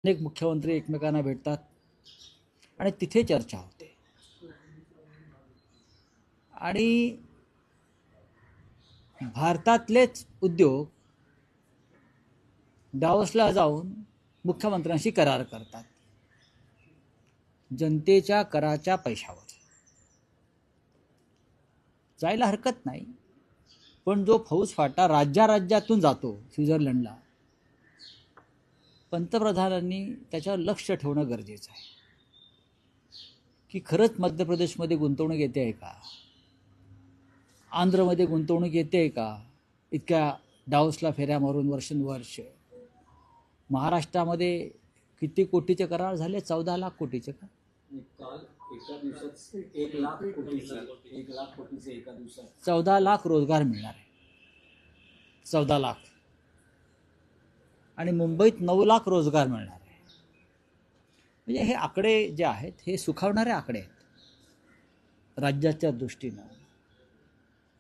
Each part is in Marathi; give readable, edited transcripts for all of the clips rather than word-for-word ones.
अनेक मुख्यमंत्री एकमेकांना भेटतात आणि तिथे चर्चा होते आणि भारतातलेच उद्योग डावोसला जाऊन मुख्यमंत्र्यांशी करार करतात जनतेच्या कराच्या पैशावर. जायला हरकत नाही, पण जो फौजफाटा राज्यातून जातो स्वित्झर्लंडला, पंतप्रधानांनी त्याच्यावर लक्ष ठेवणं गरजेचं आहे की खरंच मध्य प्रदेशमध्ये गुंतवणूक येते आहे का, आंध्रमध्ये गुंतवणूक येते आहे का, इतक्या डावोसला फेऱ्या मारून वर्षानुवर्ष. महाराष्ट्रामध्ये किती कोटीचे करार झाले? 14 लाख कोटीचे का? काल एका दिवसात 1 लाख कोटीचे एका दिवसात 14 लाख रोजगार मिळणार आहे. 14 लाख. आणि मुंबईत 9 लाख रोजगार मिळणार आहे. म्हणजे हे आकडे जे आहेत हे सुखावणारे आकडे आहेत राज्याच्या दृष्टीनं.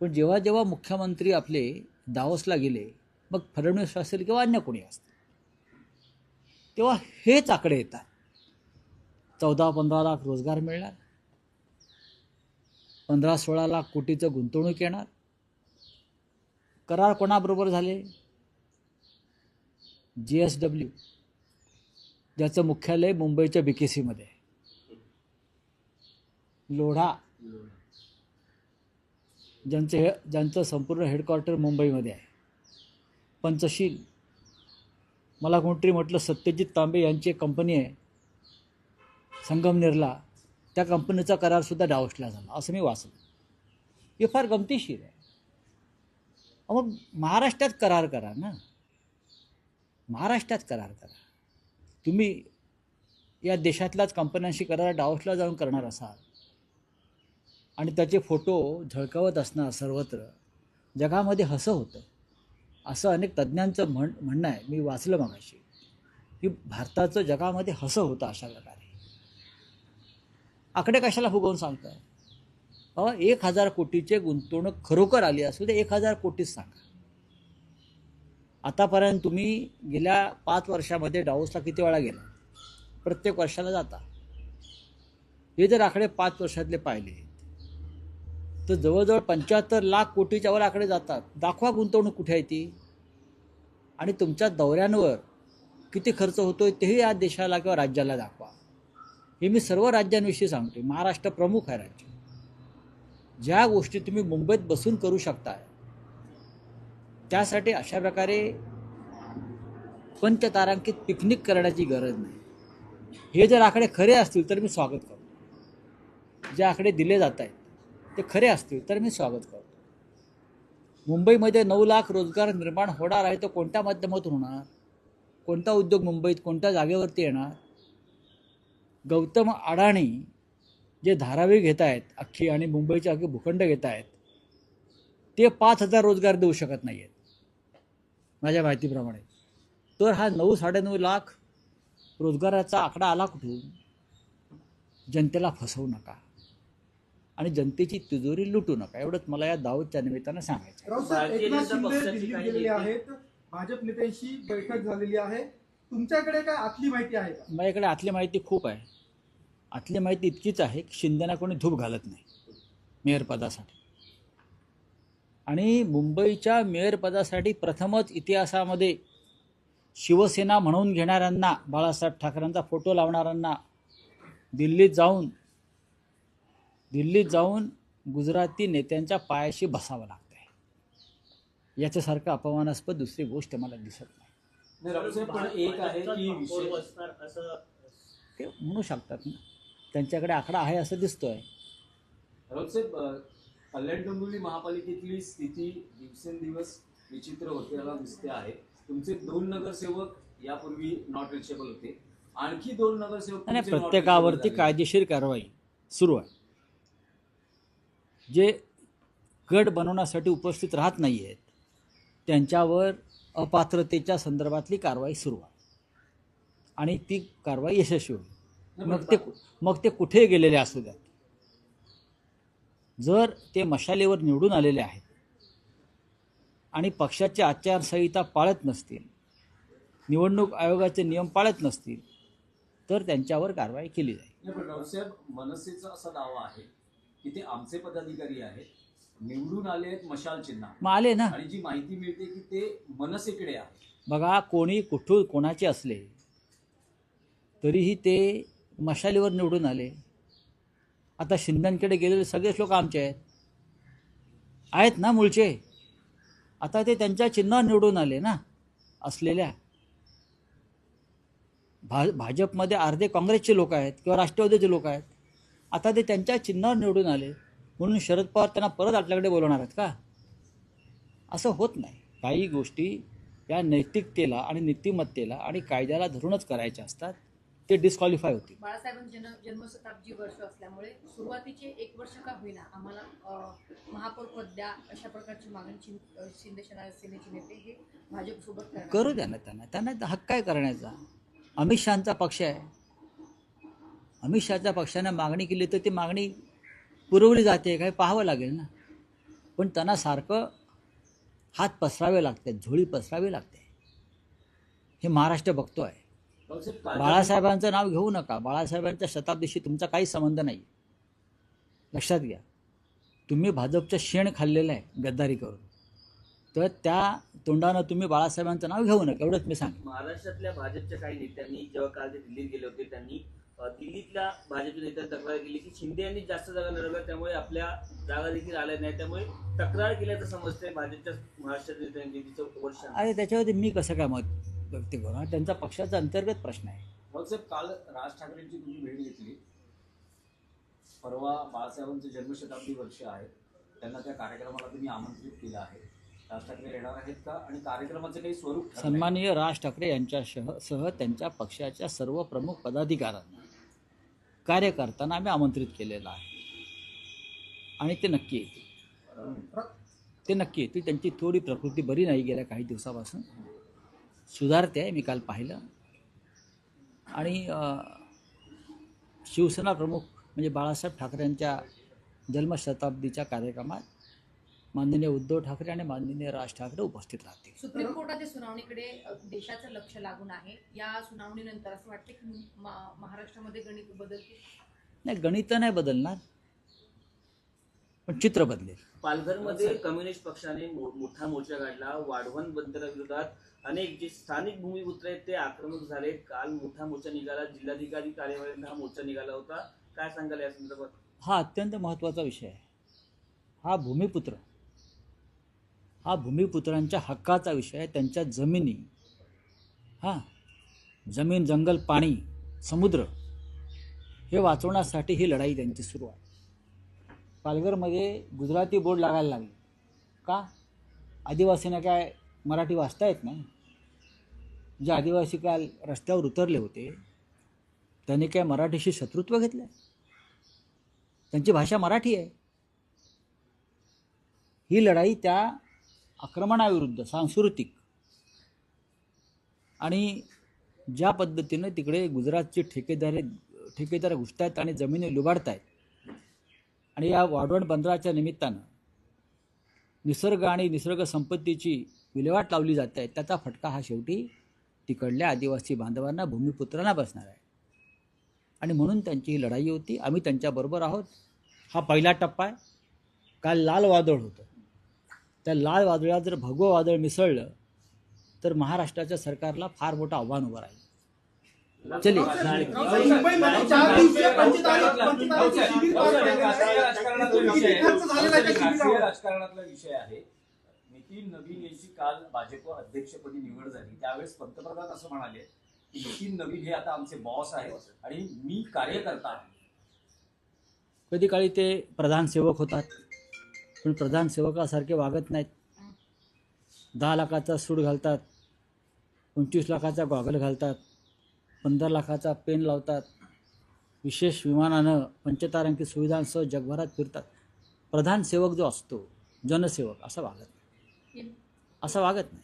पण जेव्हा जेव्हा मुख्यमंत्री आपले दावोसला गेले, मग फडणवीस असेल किंवा अन्य कोणी असतील, तेव्हा हेच आकडे येतात. 14-15 लाख रोजगार मिळणार, 15-16 लाख कोटीचं गुंतवणूक येणार. करार कोणाबरोबर झाले? GSW, ज्याचं मुख्यालय मुंबईच्या BKC मध्ये आहे. लोढा, ज्यांचं संपूर्ण हेडक्वार्टर मुंबईमध्ये आहे. पंचशील, मला कोणतरी म्हटलं सत्यजित तांबे यांची एक कंपनी आहे संगमनेरला, त्या कंपनीचा करारसुद्धा डावोसला झाला असं मी वाचलं. हे फार गमतीशीर आहे. मग महाराष्ट्रात करार करा ना, महाराष्ट्रात करार करा. तुम्ही या देशातल्याच कंपन्यांशी करार डावोसला जाऊन करणार असाल आणि त्याचे फोटो झळकावत असणार सर्वत्र, जगामध्ये हसं होतं असं अनेक तज्ज्ञांचं म्हणणं आहे. मी वाचलं मगाशी की भारताचं जगामध्ये हसं होतं अशा प्रकारे. आकडे कशाला फुगवून सांगताय? 1000 कोटीचे गुंतवणूक खरोखर आली असू दे, 1000 कोटीच सांगा. आतापर्यंत तुम्ही गेल्या 5 वर्षामध्ये डावोसला किती वेळा गेला? प्रत्येक वर्षाला जाता. हे जर आकडे 5 वर्षातले पाहिले तर जवळजवळ 75 लाख कोटीच्या वर आकडे जातात. दाखवा गुंतवणूक कुठे आहे ती, आणि तुमच्या दौऱ्यांवर किती खर्च होतोय तेही या देशाला किंवा राज्याला दाखवा. हे मी सर्व राज्यांविषयी सांगते. महाराष्ट्र प्रमुख आहे राज्य. ज्या गोष्टी तुम्ही मुंबईत बसून करू शकताय त्यासाठी अशा प्रकारे पंचतारांकित पिकनिक करण्याची गरज नाही. हे जर आकडे खरे असतील तर मी स्वागत करतो. जे आकडे दिले जात आहेत ते खरे असतील तर मी स्वागत करतो. मुंबईमध्ये 9 लाख रोजगार निर्माण होणार आहे, तर कोणत्या माध्यमातून होणार? कोणता उद्योग मुंबईत कोणत्या जागेवरती येणार? गौतम अडाणी जे धारावी घेत आहेत अख्खी आणि मुंबईचे अख्खे भूखंड घेत आहेत, ते 5000 रोजगार देऊ शकत नाही आहेत माझ्या माहितीप्रमाणे. तर हा 9-9.5 लाख रोजगाराचा आकडा आला कुठून? जनतेला फसवू नका आणि जनतेची तिजोरी लुटू नका, एवढंच मला या दावोसच्या निमित्तानं सांगायचं. भाजप नेत्यांशी बैठक झालेली आहे. तुमच्याकडे काय आतली माहिती आहे का? माझ्याकडे आतली माहिती खूप आहे. आतली माहिती इतकीच आहे की शिंदेना कोणी धूप घालत नाही मेयरपदासाठी. आणि मुंबईच्या मेयरपदासाठी प्रथमच इतिहासामध्ये शिवसेना म्हणून घेणाऱ्यांना, बाळासाहेब ठाकरेंचा फोटो लावणाऱ्यांना दिल्लीत जाऊन गुजराती नेत्यांच्या पायाशी बसावं लागतंय. याच्यासारखं अपमानास्पद दुसरी गोष्ट मला दिसत नाही. एक आहे की ते म्हणू शकतात ना, त्यांच्याकडे आकडा आहे असं दिसतोय. राऊतसाहेब, कल्याण डोंबिवली महापालिकेतली स्थिती दिवसेंदिवस विचित्र होताना दिसते आहे. तुमचे 2 नगरसेवक यापूर्वी नॉट रिचेबल होते, आणखी 2 नगरसेवक आणि प्रत्येकावरती कायदेशीर कारवाई सुरू आहे. जे गट बनवण्यासाठी उपस्थित राहत नाही आहेत त्यांच्यावर अपात्रतेच्या संदर्भातली कारवाई सुरू आहे आणि ती कारवाई यशस्वी होईल. मग ते कुठे गेलेले असू द्यात. जर ते मशालीवर निवडून आलेले आहेत आणि पक्षाची आचारसंहिता पाळत नसतील, निवडणूक आयोगाचे नियम पाळत नसतील, तर त्यांच्यावर कारवाई केली जाईल. नाही, पण रावसाहेब, मनसेचा असा दावा आहे की ते आमचे पदाधिकारी आहेत, निवडून आले आहेत मशाल चिन्ह, मग आले ना. आणि जी माहिती मिळते की ते मनसेकडे आहे. बघा, कोणी कुठून कोणाचे असले तरीही ते मशालीवर निवडून आले. आता शिंदेकडे गेलेले सगळेच लोक आमचे आहेत ना, मूळचे. आता ते त्यांच्या चिन्हावर निवडून आले ना असलेल्या. भाजपमध्ये अर्धे काँग्रेसचे लोक आहेत किंवा राष्ट्रवादीचे लोक आहेत. आता ते त्यांच्या चिन्हावर निवडून आले म्हणून शरद पवार त्यांना परत आपल्याकडे बोलवणार आहेत का? असं होत नाही. काही गोष्टी या नैतिकतेला आणि नीतिमत्तेला आणि कायद्याला धरूनच करायच्या असतात. ते डिस्क्वालिफाय होतील. बाळासाहेबांची जन्मशताब्दी वर्ष असल्यामुळे सुरुवातीचे 1 वर्ष का होईना आम्हाला महापौर पद द्या अशा प्रकारची मागणी शिंदे सेनेचे नेते हे भाजपसोबत करणार. करू द्या ना त्यांना हक्क आहे करण्याचा. अमित शहाचा पक्ष आहे. अमित शहाच्या पक्षाने मागणी केली तर ती मागणी पुरवली जाते काय पाहावं लागेल ना. पण त्यांना सारखं हात पसरावे लागतात, झोळी पसरावी लागते. हे महाराष्ट्र बघतो आहे. रावसाहेब, बाळासाहेबांचं नाव घेऊ नका. बाळासाहेबांच्या शताब्दीशी तुमचा काही संबंध नाही. लक्षात घ्या. तुम्ही भाजपचं शेण खाल्लेलं आहे गद्दारी करून. तर त्या तोंडानं तुम्ही बाळासाहेबांचं नाव घेऊ नका, एवढंच मी सांगेन. महाराष्ट्रातल्या भाजपच्या काही नेत्यांनी जेव्हा काल ते दिल्लीत गेले होते त्यांनी दिल्लीतल्या भाजपच्या नेत्यांनी तक्रार केली की शिंदे यांनी जास्त जागा लढवल्या त्यामुळे आपल्या जागा देखील आल्या नाही, त्यामुळे तक्रार केल्याचं समजतंय भाजपच्या महाराष्ट्रात नेत्यांनी तिचं वर्ष. अरे त्याच्यावरती मी कसं काय मत व्यक्त करू? हा त्यांचा पक्षाचा अंतर्गत प्रश्न आहे. रावसाहेब, काल राज ठाकरेंची तुम्ही भेट घेतली. परवा बाळासाहेबांचं जन्मशताब्दी वर्ष आहे, त्यांना त्या कार्यक्रमाला तुम्ही आमंत्रित केलं आहे. राज ठाकरे येणार आहेत का, आणि कार्यक्रमाचं काही स्वरूप ठरलंय? सन्माननीय राज ठाकरे यांच्यासह त्यांच्या पक्षाच्या सर्व प्रमुख पदाधिकाऱ्यांना, कार्यकर्त्यांना आम्ही आमंत्रित केलेलं आहे आणि ते नक्की येतील. त्यांची थोडी प्रकृती बरी नाही गेल्या काही दिवसापासून. सुधारते आहे, मी काल पाहिलं. आणि शिवसेना प्रमुख म्हणजे बाळासाहेब ठाकरेंच्या जन्मशताब्दीच्या कार्यक्रमात माननीय उद्धव ठाकरे आणि माननीय राज ठाकरे उपस्थित राहतील. सुप्रीम कोर्टाच्या सुनावणीकडे देशाचं लक्ष लागून आहे. या सुनावणीनंतर असं वाटतं की महाराष्ट्रामध्ये गणित बदलतील. नाही, गणित नाही बदलणार, पण चित्र बदलेल. पालघरमध्ये कम्युनिस्ट पक्षाने मोठा मोर्चा काढला. वाढवण बंदराविरोधात अनेक जे स्थानिक भूमिपुत्र आहेत ते आक्रमक झाले. काल मोठा मोर्चा निघाला, जिल्हाधिकारी कार्यालयात हा मोर्चा निघाला होता. काय सांगाल या संदर्भात? हा अत्यंत महत्त्वाचा विषय आहे. हा भूमिपुत्रांच्या हक्काचा विषय आहे. त्यांच्या जमिनी, जमीन, जंगल, पाणी, समुद्र हे वाचवण्यासाठी ही लढाई त्यांची सुरू आहे. पालघरमध्ये गुजराती बोर्ड लागायला लागले का? आदिवासींना काय मराठी वाचता येत नाही? जे आदिवासी काल रस्त्यावर उतरले होते त्यांनी काय मराठीशी शत्रुत्व घेतलं? त्यांची भाषा मराठी आहे. ही लढाई त्या आक्रमणाविरुद्ध सांस्कृतिक आणि ज्या पद्धतीनं तिकडे गुजरातचे ठेकेदार घुसत आहेत आणि जमिनी लुबाडत आहेत आणि या वाढवण बंदराच्या निमित्तानं निसर्ग आणि निसर्ग संपत्तीची विल्हेवाट लावली जाते, त्याचा फटका हा शेवटी तिकडल्या आदिवासी बांधवांना, भूमिपुत्रांना बसणार आहे. आणि म्हणून त्यांची ही लढाई होती. आम्ही त्यांच्याबरोबर आहोत. हा पहिला टप्पा आहे. काल लाल वादळ होतं. त्या लाल वादळात जर भगवं वादळ मिसळलं तर महाराष्ट्राच्या सरकारला फार मोठं आव्हान उभं राहील. चलिए. मुंबईमध्ये 4 दिवसीय पंचतारांचे शिबिर पार पडलेलं आहे. राजकीय राजकारणातला विषय आहे. नितीन नवीन यांची काल भाजप अध्यक्षपदी निवड झाली. त्यावेळेस पंतप्रधान असं म्हणाले की नितीन नवीन हे आता आमचे बॉस आहेत आणि मी कार्यकर्ता आहे. कधी काळी ते प्रधान सेवक होतात, पण प्रधान सेवकासारखे वागत नाहीत. 10 लाखाचा सूट घालतात, 25 लाखाचा गॉगल घालतात, 15 लाखाचा पेन लावतात, विशेष विमानानं पंचतारांकित सुविधांसह जगभरात फिरतात. प्रधान सेवक जो असतो, जनसेवक, असं वागत नाही.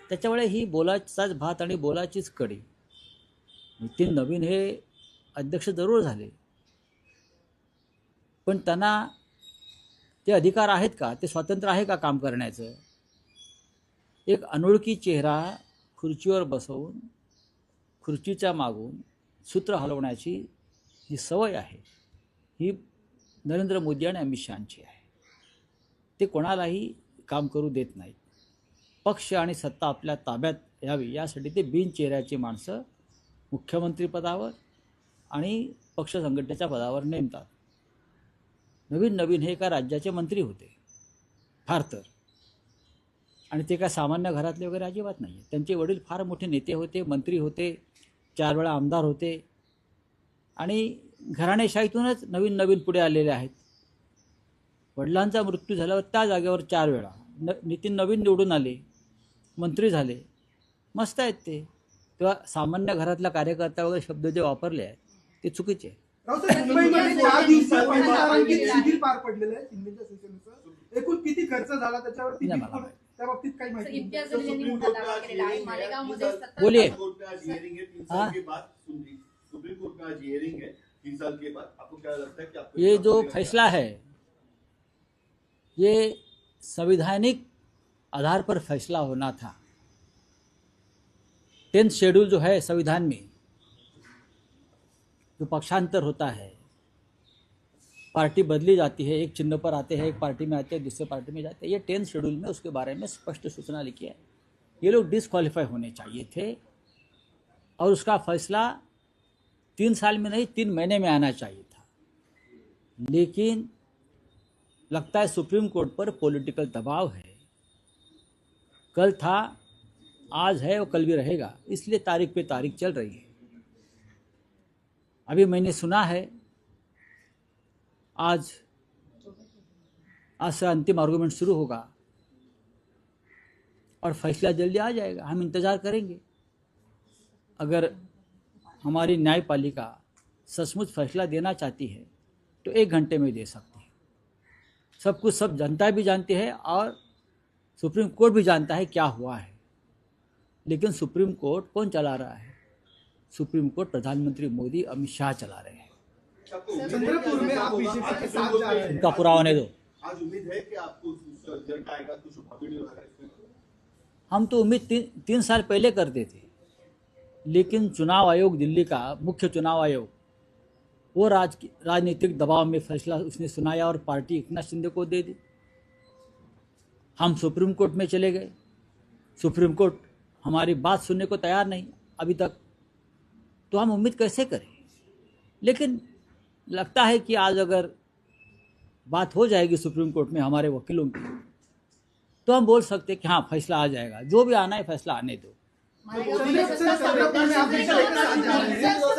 त्याच्यामुळे ही बोलाचाच भात आणि बोलाचीच कडी. नितीन नवीन हे अध्यक्ष जरूर झाले, पण त्यांना ते अधिकार आहेत का? ते स्वातंत्र्य आहे का काम करण्याचं? एक अनोळखी चेहरा खुर्चीवर बसवून खुर्चीच्या मागून सूत्र हलवण्याची जी सवय आहे ही नरेंद्र मोदी आणि अमित शहाची आहे. ते कोणालाही काम करू देत नाहीत. पक्ष आणि सत्ता आपल्या ताब्यात यावी यासाठी ते बिनचेहऱ्याची माणसं मुख्यमंत्रीपदावर आणि पक्ष संघटनेच्या पदावर नेमतात. नवीन हे एका राज्याचे मंत्री होते फार तर, आणि ते काय सामान्य घरातले वगैरे अजिबात नाही. त्यांचे वडील फार मोठे नेते होते, मंत्री होते, 4 वेळा आमदार होते आणि घराणेशाहीतूनच नवीन पुढे आलेले आहेत. वडिलांचा मृत्यू झाल्यावर त्या जागेवर 4 वेळा नितीन नवीन निवडून आले, मंत्री झाले, मस्त आहेत ते. तेव्हा सामान्य घरातला कार्यकर्ता वगैरे शब्द जे वापरले आहेत ते चुकीचे आहे. रावसाहेब, मुंबईमध्ये 4 दिवसीय पंचतारांकित शिबिर पार पडलेलं आहे शिंदेच्या शिवसेनेचं. एकूण किती खर्च झाला त्याच्यावरती नाही मला माहिती. त्या बाबतीत काही माहिती नाही. इम्तियाज जलील यांनी मोठा दावा केलेला आहे. मालेगावमध्ये सतत बोलिए. सुप्रीम कोर्ट का आज हियरिंग है 3 हाँ? साल के बाद सुप्रीम कोर्ट का आज हियरिंग है 3 साल के बाद आपको क्या लगता है कि आपको ये जो फैसला है ये संवैधानिक आधार पर फैसला होना था. 10th शेड्यूल जो है संविधान में, जो पक्षांतर होता है, पार्टी बदली जाती है, एक चिन्ह पर आते हैं, एक पार्टी में आते हैं, दूसरे पार्टी में जाते हैं, ये 10th शेड्यूल में उसके बारे में स्पष्ट सूचना लिखी है. ये लोग डिसक्वालीफाई होने चाहिए थे और उसका फैसला 3 साल में नहीं 3 महीने में आना चाहिए था. लेकिन लगता है सुप्रीम कोर्ट पर पॉलिटिकल दबाव है. कल था, आज है और कल भी रहेगा, इसलिए तारीख पे तारीख चल रही है. अभी मैंने सुना है आज से अंतिम आर्गूमेंट शुरू होगा और फैसला जल्दी आ जाएगा. हम इंतज़ार करेंगे. अगर हमारी न्यायपालिका सचमुच फैसला देना चाहती है तो 1 घंटे में दे सकती है. सब कुछ सब जनता भी जानती है और सुप्रीम कोर्ट भी जानता है क्या हुआ है. लेकिन सुप्रीम कोर्ट कौन चला रहा है? सुप्रीम कोर्ट प्रधानमंत्री मोदी, अमित शाह चला रहे हैं. चंद्रपुर में आप बीजेपी के साथ जा रहे हैं. उनका पूरा होने दो. आज उम्मीद है कि आपको रिजल्ट आएगा कुछ पॉजिटिव होगा इसमें? हम तो उम्मीद 3 साल पहले करते थे, लेकिन चुनाव आयोग, दिल्ली का मुख्य चुनाव आयोग, वो राजनीतिक दबाव में फैसला उसने सुनाया और पार्टी एकनाथ शिंदे को दे दी. हम सुप्रीम कोर्ट में चले गए. सुप्रीम कोर्ट हमारी बात सुनने को तैयार नहीं अभी तक, तो हम उम्मीद कैसे करें? लेकिन लगता है कि आज अगर बात हो जाएगी सुप्रीम कोर्ट में हमारे वकीलों की, तो हम बोल सकते हैं कि हाँ फैसला आ जाएगा. जो भी आना है फैसला आने दो. मालेगावमध्ये चंद्रपुर में आप बीजेपी के साथ जा रहे हैं.